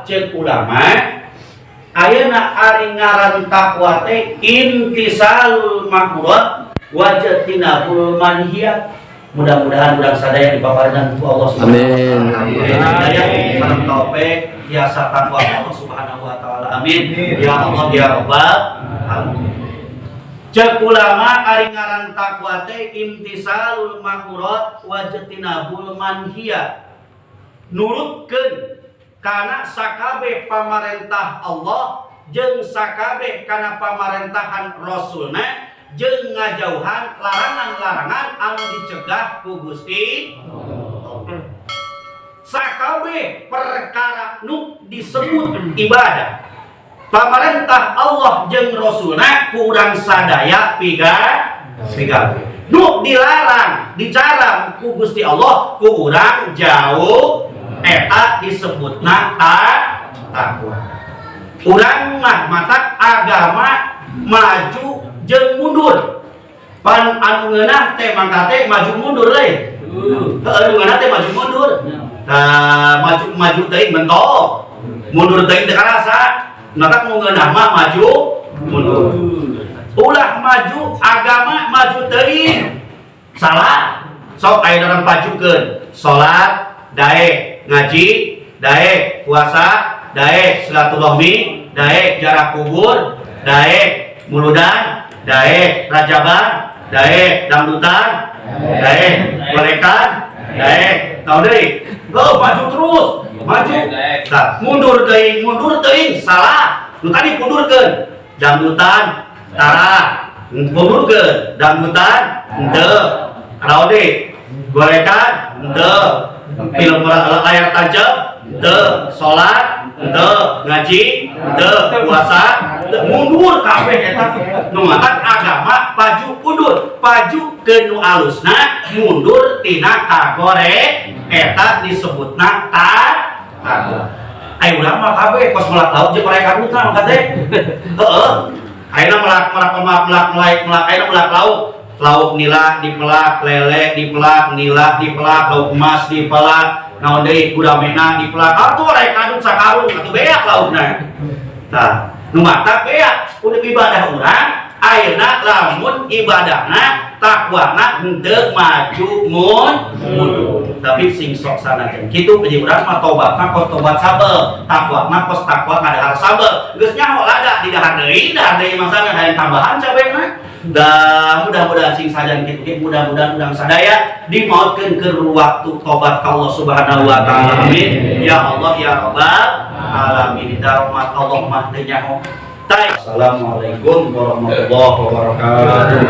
ceuk ulama ayeuna ari ngaran taqwa teh imtisalul ma'murat wa jatinabul manhiyat. Mudah-mudahan urang sadaya dipaparingan ku Allah Subhanahu wa taala. Amin. Salam taufik biasa takwa Allah Subhanahu wa taala. Amin. Ya Allah ya Rabbal alamin. Ceuk ulama ari ngaran taqwa teh imtisalul ma'murat wa jatinabul manhiyat. Nurutkeun kana sakabeh pamarentah Allah jeung sakabeh kana pamarentahan Rasulna jeung ngajauhan larangan-larangan anu dicegah ku Gusti Allah. Sakabeh perkara nu disebut ibadah pamarentah Allah jeung Rasulna ku urang sadaya pigawe. Nu dilarang dicarang ku Gusti Allah ku urang jauh eta disebutna taqwa. Urang mah matak agama maju jeung mundur. Pan anu ngeunah teh mangka teh maju mundur euy. Anu ngeunah teh maju mundur. Tah maju teuing mentok. Mundur teuing teh karasa. Maka mau ngeunah mah maju mundur. Ulah maju agama maju teuing. Salah. Sok aya dalam pajukeun. Salat, daek ngaji, daek puasa, daek silaturahmi, daek jarak kubur, daek muludan, daek rajaban, daek dangdutan, daek gorekan, daek tahu deui. Maju terus, maju. Nah, mundur teuing salah. Nu tadi mundurkeun. Dangdutan tara, mundurkeun. Dangdutan henteu. Karaoke, gorekan henteu. Film layar tancap henteu. Salat henteu. Ngaji henteu. Puasa mundur kabeh eta. Nu ngaran agama paju mundur, paju ke nu alusna, mundur tina kagore eta disebutna taqwa. Ayo urang mah kabeh kos melak laut jeung mereka buta mangka teh. Heeh. Ayeuna melak laut. Lauk nila dipelak, lele dipelak, nila dipelak, lauk emas dipelak, naon deui gudamena dipelak. Atuh rek kadut sakarung atuh beak laukna. Tah nu mata beak udah ibadah urang ayeuna lamun ibadahna taqwana henteu maju mundur tapi sing sok sanajan kitu jadi urang mah tobatna kos tobat sabel taqwana kos taqwa kadahar sabel geus nyaho lada di dahar deui maksana hayang tambahan cabena da mudah-mudahan sing sajan kitu mudah-mudahan urang sadaya dimaotkeun keur waktu tobat ka Allah Subhanahu wa taala. Amin ya Allah ya Rabbal alamin. Rahmat Allah mah teu nyaho. Assalamualaikum warahmatullahi wabarakatuh.